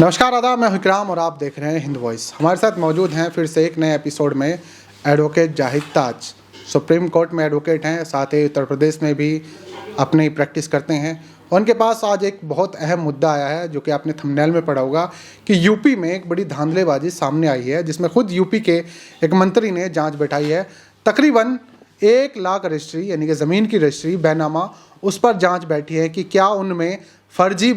नमस्कार आदाब, मैं विक्राम और आप देख रहे हैं हिंद वॉइस। हमारे साथ मौजूद हैं फिर से एक नए एपिसोड में एडवोकेट जाहिद ताज। सुप्रीम कोर्ट में एडवोकेट हैं, साथ ही उत्तर प्रदेश में भी अपनी प्रैक्टिस करते हैं। उनके पास आज एक बहुत अहम मुद्दा आया है जो कि आपने थंबनेल में पढ़ा होगा कि यूपी में एक बड़ी धांधलेबाजी सामने आई है, जिसमें खुद यूपी के एक मंत्री ने जाँच बैठाई है। तकरीबन 1 लाख रजिस्ट्री यानी कि ज़मीन की रजिस्ट्री बैनामा, उस पर जाँच बैठी है कि क्या उनमें फर्जी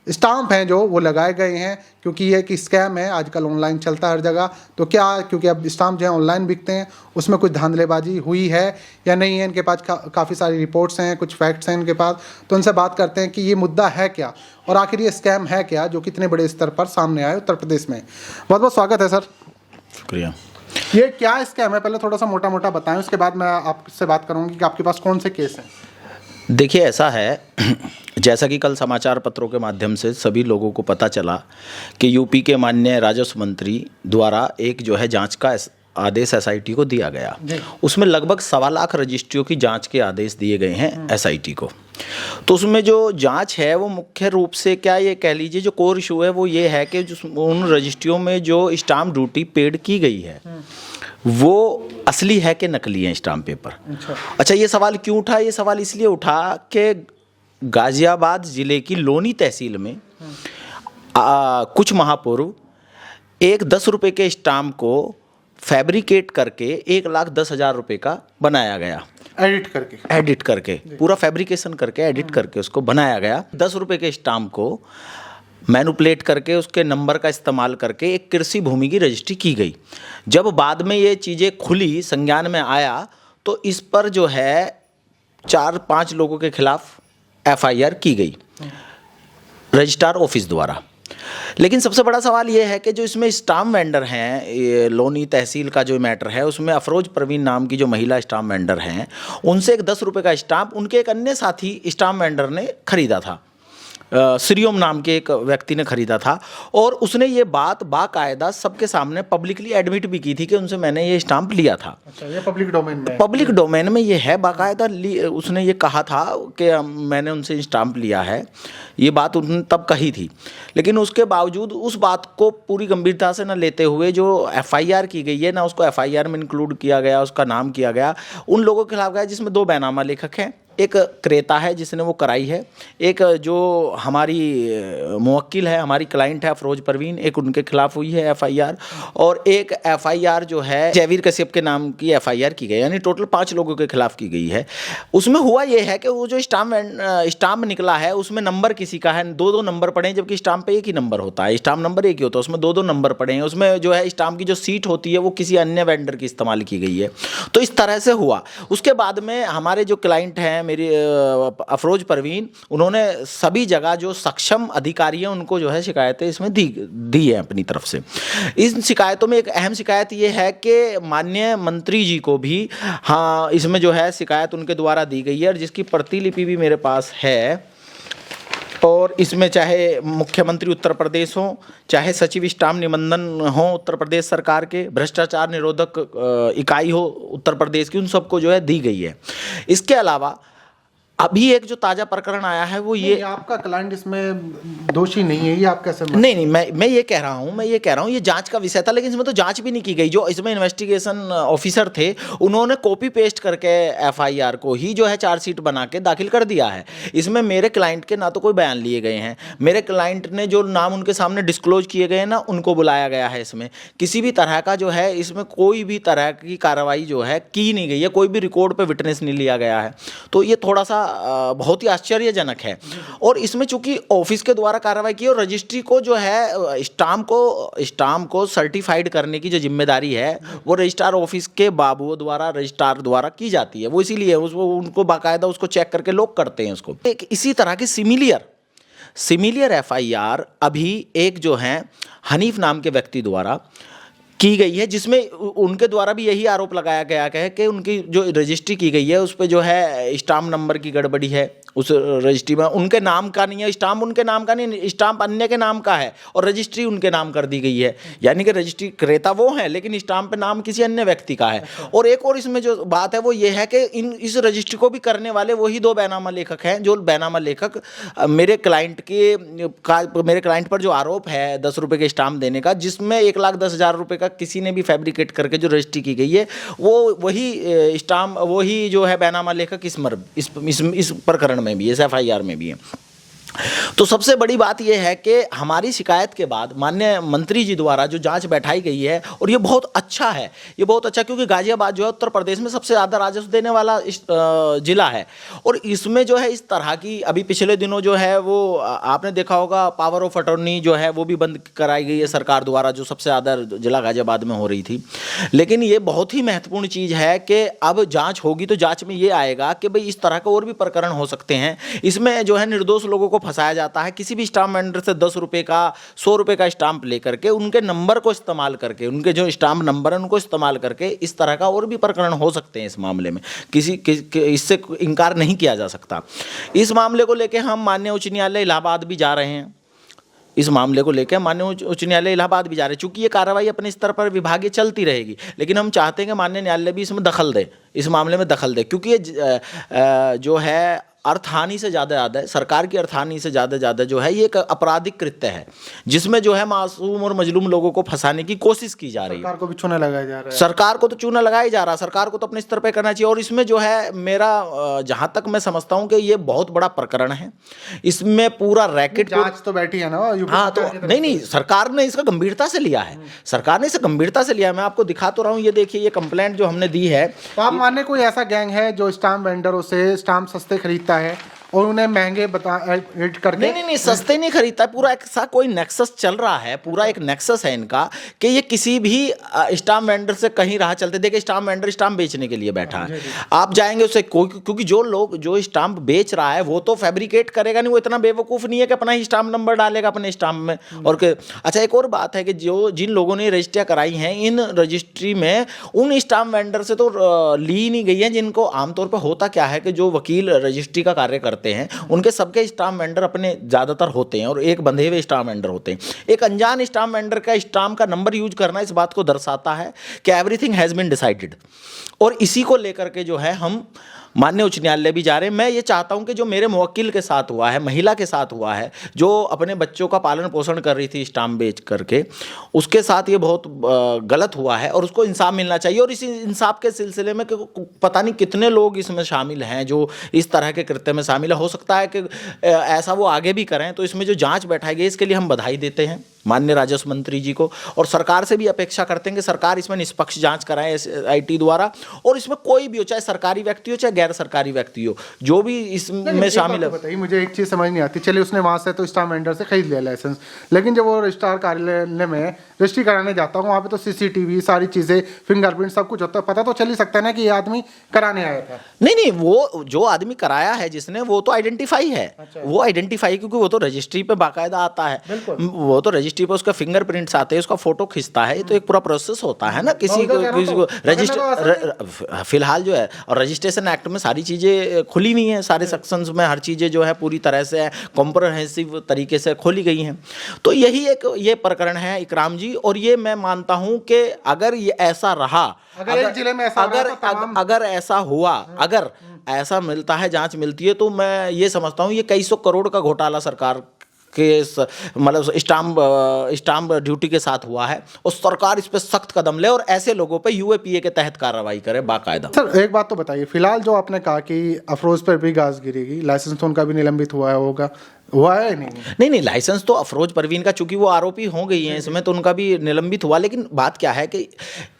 स्टाम्प हैं जो वो लगाए गए हैं, क्योंकि ये कि स्कैम है आजकल ऑनलाइन चलता है हर जगह। तो क्या, क्योंकि अब स्टाम्प जो है ऑनलाइन बिकते हैं, उसमें कुछ धांधलेबाजी हुई है या नहीं है। इनके पास काफ़ी सारी रिपोर्ट्स हैं, कुछ फैक्ट्स हैं इनके पास। तो उनसे बात करते हैं कि ये मुद्दा है क्या और आखिर ये स्कैम है क्या जो कितने बड़े स्तर पर सामने आए उत्तर प्रदेश में। बहुत बहुत स्वागत है सर। शुक्रिया। ये क्या स्कैम है, पहले थोड़ा सा मोटा मोटा बताएं, उसके बाद मैं आपसे बात करूँगी कि आपके पास कौन से केस हैं। देखिए, ऐसा है जैसा कि कल समाचार पत्रों के माध्यम से सभी लोगों को पता चला कि यूपी के माननीय राजस्व मंत्री द्वारा एक जो है जांच का आदेश एसआईटी को दिया गया। उसमें लगभग 1.25 लाख रजिस्ट्रियों की जांच के आदेश दिए गए हैं एसआईटी को। तो उसमें जो जांच है वो मुख्य रूप से क्या, ये कह लीजिए जो कोर इशू है वो ये है कि उन रजिस्ट्रियों में जो स्टाम्प ड्यूटी पेड की गई है वो असली है कि नकली है स्टाम्प पेपर। अच्छा, ये सवाल क्यों उठा? ये सवाल इसलिए उठा कि गाजियाबाद ज़िले की लोनी तहसील में कुछ माह पूर्व एक 10 रुपये के स्टाम्प को फैब्रिकेट करके 1,10,000 रुपये का बनाया गया। एडिट करके पूरा फैब्रिकेशन करके एडिट करके उसको बनाया गया। 10 रुपये के स्टाम्प को मैनुपुलेट करके उसके नंबर का इस्तेमाल करके एक कृषि भूमि की रजिस्ट्री की गई। जब बाद में ये चीज़ें खुली, संज्ञान में आया, तो इस पर जो है 4-5 लोगों के खिलाफ एफआईआर की गई रजिस्ट्रार ऑफिस द्वारा। लेकिन सबसे बड़ा सवाल ये है कि जो इसमें स्टाम्प वेंडर हैं, ये लोनी तहसील का जो मैटर है उसमें अफरोज परवीन नाम की जो महिला स्टाम्प वेंडर हैं, उनसे एक 10 रुपये का स्टाम्प उनके एक अन्य साथी स्टाम्प वेंडर ने खरीदा था। श्रीओम नाम के एक व्यक्ति ने खरीदा था और उसने ये बात बाकायदा सबके सामने पब्लिकली एडमिट भी की थी कि उनसे मैंने ये स्टाम्प लिया था। अच्छा, ये पब्लिक डोमेन में ये है बाकायदा। उसने ये कहा था कि मैंने उनसे स्टाम्प लिया है, ये बात उन्होंने तब कही थी। लेकिन उसके बावजूद उस बात को पूरी गंभीरता से न लेते हुए जो एफआईआर की गई है ना, उसको एफआईआर में इंक्लूड किया गया, उसका नाम किया गया उन लोगों के खिलाफ गया जिसमें 2 बैनामा लेखक हैं। एक क्रेता है जिसने वो कराई है, एक जो हमारी मुवक्किल है, हमारी क्लाइंट है अफरोज परवीन, एक उनके खिलाफ हुई है एफआईआर। और एक एफआईआर जो है जयवीर कश्यप के नाम की एफआईआर की गई, यानी टोटल 5 लोगों के खिलाफ की गई है। उसमें हुआ ये है कि वो जो स्टाम्प निकला है उसमें नंबर किसी का है, 2-2 नंबर पड़े हैं, जबकि स्टाम्प पे एक ही नंबर होता है। स्टाम्प नंबर एक ही होता है, उसमें 2-2 नंबर पड़े हैं। उसमें जो है स्टाम्प की जो सीट होती है वो किसी अन्य वेंडर की इस्तेमाल की गई है। तो इस तरह से हुआ। उसके बाद में हमारे जो क्लाइंट हैं मेरी अफरोज परवीन, उन्होंने सभी जगह जो सक्षम अधिकारी हैं उनको जो है शिकायतें इसमें दी है अपनी तरफ से। इन शिकायतों में एक अहम शिकायत ये है कि माननीय मंत्री जी को भी इसमें जो है शिकायत उनके द्वारा दी गई है और जिसकी प्रतिलिपि भी मेरे पास है। और इसमें चाहे मुख्यमंत्री उत्तर प्रदेश हो, चाहे सचिव स्टाम्प निबंधन हो उत्तर प्रदेश सरकार के, भ्रष्टाचार निरोधक इकाई हो उत्तर प्रदेश की, उन सबको जो है दी गई है। इसके अलावा अभी एक जो ताज़ा प्रकरण आया है वो ये, आपका क्लाइंट इसमें दोषी नहीं है, ये आप कैसे? नहीं, मैं ये कह रहा हूँ ये जांच का विषय था, लेकिन इसमें तो जांच भी नहीं की गई। जो इसमें इन्वेस्टिगेशन ऑफिसर थे उन्होंने कॉपी पेस्ट करके एफआईआर को ही जो है चार्जशीट बना के दाखिल कर दिया है। इसमें मेरे क्लाइंट के ना तो कोई बयान लिए गए हैं, मेरे क्लाइंट ने जो नाम उनके सामने डिस्क्लोज किए गए हैं ना, उनको बुलाया गया है। इसमें किसी भी तरह का जो है, इसमें कोई भी तरह की कार्रवाई जो है की नहीं गई है, कोई भी रिकॉर्ड पे विटनेस नहीं लिया गया है। तो ये थोड़ा सा बहुत ही आश्चर्यजनक है। और इसमें चूंकि ऑफिस के द्वारा कार्रवाई की और रजिस्ट्री को जो है स्टाम्प को सर्टिफाइड करने की जो जिम्मेदारी है वो रजिस्ट्रार ऑफिस के बाबुओं द्वारा, रजिस्ट्रार द्वारा की जाती है। वो इसीलिए उनको बाकायदा उसको चेक करके लोग करते हैं उसको। एक इसी तरह की सिमिलियर एफआईआर अभी एक जो है हनीफ नाम के व्यक्ति द्वारा की गई है, जिसमें उनके द्वारा भी यही आरोप लगाया गया है कि उनकी जो रजिस्ट्री की गई है उस पर जो है स्टाम्प नंबर की गड़बड़ी है, उस रजिस्ट्री में उनके नाम का नहीं है, स्टाम्प उनके नाम का नहीं, स्टाम्प अन्य के नाम का है और रजिस्ट्री उनके नाम कर दी गई है। यानी कि रजिस्ट्री क्रेता वो है लेकिन स्टाम्प पे नाम किसी अन्य व्यक्ति का है। और एक और इसमें जो बात है वो ये है कि इस रजिस्ट्री को भी करने वाले वही 2 बैनामा लेखक हैं, जो बैनामा लेखक मेरे क्लाइंट पर जो आरोप है 10 रुपये के स्टाम्प देने का, जिसमें 1,10,000 रुपये का किसी ने भी फैब्रिकेट करके जो रजिस्ट्री की गई है वो वही स्टाम्प वही जो है बैनामा लेखक इस प्रकरण में भी, इस FIR में भी है। तो सबसे बड़ी बात यह है कि हमारी शिकायत के बाद माननीय मंत्री जी द्वारा जो जांच बैठाई गई है, और ये बहुत अच्छा है, ये बहुत अच्छा, क्योंकि गाजियाबाद जो है उत्तर प्रदेश में सबसे ज़्यादा राजस्व देने वाला जिला है। और इसमें जो है इस तरह की अभी पिछले दिनों जो है वो आपने देखा होगा पावर ऑफ अटॉर्नी जो है वो भी बंद कराई गई है सरकार द्वारा, जो सबसे ज़्यादा जिला गाजियाबाद में हो रही थी। लेकिन ये बहुत ही महत्वपूर्ण चीज़ है कि अब जाँच होगी तो जाँच में ये आएगा कि भाई इस तरह के और भी प्रकरण हो सकते हैं। इसमें जो है निर्दोष लोगों को फंसाया जाता है, किसी भी स्टाम्प वेंडर से 10 रुपये का 100 रुपये का स्टाम्प लेकर के उनके नंबर को इस्तेमाल करके, उनके जो स्टाम्प नंबर है उनको इस्तेमाल करके इस तरह का और भी प्रकरण हो सकते हैं। इस मामले में इससे इनकार नहीं किया जा सकता। इस मामले को लेकर हम माननीय उच्च न्यायालय इलाहाबाद भी जा रहे हैं। इस मामले को लेकर माननीय उच्च न्यायालय इलाहाबाद भी जा रहे हैं। चूंकि ये कार्रवाई अपने स्तर पर विभागीय चलती रहेगी, लेकिन हम चाहते हैं कि माननीय न्यायालय भी इसमें दखल दे, इस मामले में दखल दे, क्योंकि ये जो है अर्थहानि से ज़्यादा है, सरकार की अर्थहानि से ज़्यादा जो है ये एक आपराधिक कृत्य है, जिसमें जो है मासूम और मजलूम लोगों को फंसाने की कोशिश की जा रही है। सरकार को भी चूना लगाया जा रहा है। सरकार को तो चूना लगाया जा रहा है, सरकार को तो अपने स्तर पे करना चाहिए। और इसमें जो है मेरा जहाँ तक मैं समझता हूँ कि ये बहुत बड़ा प्रकरण है, इसमें पूरा रैकेट जांच तो बैठी है ना। हाँ, तो नहीं, सरकार ने इसका गंभीरता से लिया है, सरकार ने इसे गंभीरता से लिया है। मैं आपको दिखा तो रहा हूँ, ये देखिए ये कंप्लेंट जो हमने दी है। तो आप मानने कोई ऐसा गैंग है जो स्टाम्प वेंडरों से स्टाम्प सस्ते खरीदता है और उन्हें महंगे एड करके? नहीं, सस्ते नहीं खरीदता है, पूरा ऐसा कोई नेक्सस चल रहा है, पूरा एक नेक्सस है इनका कि ये किसी भी स्टाम्प वेंडर से कहीं राह चलते। देखिए स्टाम्प वेंडर स्टाम्प बेचने के लिए बैठा है, आप जाएंगे उससे क्योंकि जो स्टाम्प बेच रहा है वो तो फैब्रिकेट करेगा नहीं, वो इतना बेवकूफ़ नहीं है कि अपना ही स्टाम्प नंबर डालेगा अपने स्टाम्प में। और अच्छा एक और बात है कि जिन लोगों ने रजिस्ट्रियाँ कराई हैं, इन रजिस्ट्री में उन स्टाम्प वेंडर से तो ली नहीं गई है जिनको आमतौर पर होता क्या है कि जो वकील रजिस्ट्री का कार्य करते हैं उनके सबके स्टाम्प वेंडर अपने ज़्यादातर होते हैं और एक बंधे हुए स्टाम्प वेंडर होते हैं। एक अनजान स्टाम्प वेंडर का स्टाम्प का नंबर यूज करना इस बात को दर्शाता है कि एवरीथिंग हैज़ बीन डिसाइडेड। और इसी को लेकर के जो है हम माननीय उच्च न्यायालय भी जा रहे हैं। मैं ये चाहता हूं कि जो मेरे मुवक्किल के साथ हुआ है, महिला के साथ हुआ है, जो अपने बच्चों का पालन पोषण कर रही थी स्टाम्प बेच करके, उसके साथ ये बहुत गलत हुआ है और उसको इंसाफ मिलना चाहिए। और इसी इंसाफ के सिलसिले में पता नहीं कितने लोग इसमें शामिल हैं जो इस तरह के कृत्य में शामिल है। हो सकता है कि ऐसा वो आगे भी करें। तो इसमें जो जाँच बैठाई गई इसके लिए हम बधाई देते हैं माननीय राजस्व मंत्री जी को, और सरकार से भी अपेक्षा करते हैं कि सरकार इसमें निष्पक्ष जांच कराए SIT द्वारा। और इसमें कोई भी हो, चाहे सरकारी व्यक्ति हो चाहे गैर सरकारी व्यक्ति हो, जो भी इसमें शामिल है। बताइए, मुझे एक चीज़ समझ नहीं आती। चलिए उसने वहाँ से तो स्टाम्प वेंडर से खरीद लिया लाइसेंस, लेकिन जब वो रजिस्ट्रार कार्यालय में रजिस्ट्री कराने जाता हूँ वहाँ पे तो CCTV सारी चीज़ें, फिंगरप्रिंट सब कुछ होता है। पता तो चल ही सकता है ना कि ये आदमी कराने आया था। नहीं, वो जो आदमी कराया है जिसने, वो तो आइडेंटिफाई है। अच्छा। वो आइडेंटिफाई क्योंकि वो तो रजिस्ट्री पे बाकायदा आता है, वो तो रजिस्ट्री पे उसका फिंगरप्रिंट्स आते हैं, उसका फोटो खिंचता है। ये तो एक पूरा प्रोसेस होता है ना। किसी को रजिस्टर फिलहाल जो है, और रजिस्ट्रेशन एक्ट में सारी चीज़ें खुली हुई हैं, सारे सेक्शंस में हर चीज़ें जो है पूरी तरह से कॉम्प्रहेंसिव तरीके से खोली गई हैं। तो यही एक ये प्रकरण है इकराम जी। और ये मैं मानता हूँ कि अगर ये ऐसा रहा, अगर ऐसा हुआ, अगर ऐसा मिलता है, जांच मिलती है, तो मैं ये समझता हूँ ये कई सौ करोड़ का घोटाला सरकार के मतलब स्टाम्प ड्यूटी के साथ हुआ है। और सरकार इस पर सख्त कदम ले और ऐसे लोगों पे UAPA के तहत कार्रवाई करे बाकायदा। सर एक बात तो बताइए, फिलहाल जो आपने कहा कि अफरोज पर भी गाज गिरेगी, लाइसेंस तो उनका भी निलंबित हुआ है नहीं, लाइसेंस तो अफरोज परवीन का, चूंकि वो आरोपी हो गई हैं इसमें, तो उनका भी निलंबित हुआ। लेकिन बात क्या है कि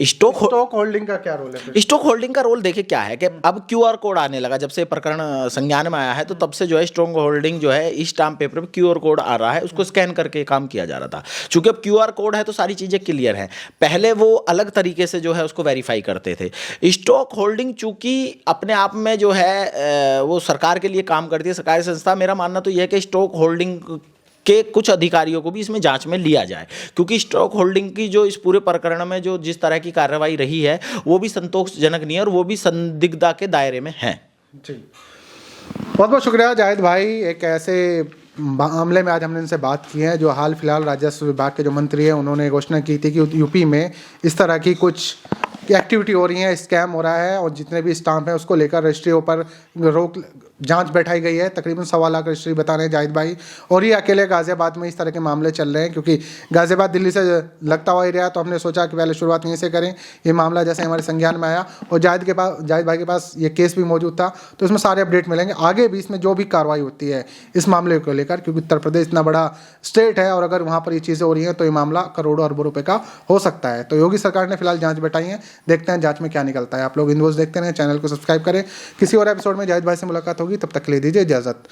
स्टॉक होल्डिंग का क्या रोल है? स्टॉक होल्डिंग का रोल देखिए क्या है कि अब QR कोड आने लगा। जब से प्रकरण संज्ञान में आया है तो तब से जो है स्टॉक होल्डिंग जो है इस स्टाम्प पेपर पर QR कोड आ रहा है, उसको स्कैन करके काम किया जा रहा था। चूंकि अब QR कोड है तो सारी चीजें क्लियर हैं। पहले वो अलग तरीके से जो है उसको वेरीफाई करते थे। स्टॉक होल्डिंग चूंकि अपने आप में जो है वो सरकार के लिए काम करती है, सरकारी संस्था। मेरा मानना तो यह है कि स्टॉक होल्डिंग के कुछ अधिकारियों को भी इसमें जांच में लिया जाए, क्योंकि स्टॉक होल्डिंग की जो इस पूरे प्रकरण में जो जिस तरह की कार्रवाई रही है वो भी संतोषजनक नहीं है और वो भी संदिग्धता के दायरे में है। जी, बहुत बहुत शुक्रिया जाहिद भाई। एक ऐसे मामले में आज हमने इनसे बात की है जो हाल फिलहाल राजस्व विभाग के जो मंत्री हैं उन्होंने घोषणा की थी कि यूपी में इस तरह की कुछ एक्टिविटी हो रही है, स्कैम हो रहा है और जितने भी स्टाम्प हैं उसको लेकर रजिस्ट्रियों पर रोक जांच बैठाई गई है। तकरीबन 1.25 लाख रजिस्ट्री बता रहे हैं जाहिद भाई, और ये अकेले गाजियाबाद में इस तरह के मामले चल रहे हैं, क्योंकि गाजियाबाद दिल्ली से लगता हुआ एरिया, तो हमने सोचा कि पहले शुरुआत यहीं से करें। ये मामला जैसे हमारे संज्ञान में आया और जाहिद भाई के पास ये केस भी मौजूद था, तो इसमें सारे अपडेट मिलेंगे आगे भी इसमें जो भी कार्रवाई होती है इस मामले को लेकर, क्योंकि उत्तर प्रदेश इतना बड़ा स्टेट है और अगर वहाँ पर ये चीज़ें हो रही हैं तो ये मामला करोड़ों अरबों रुपए का हो सकता है। तो योगी सरकार ने फिलहाल जांच बैठाई है, देखते हैं जांच में क्या निकलता है। आप लोग हिंद वॉइस देखते रहें, चैनल को सब्सक्राइब करें। किसी और एपिसोड में जाहिद भाई से मुलाकात होगी, तब तक के लिए दीजिए इजाज़त।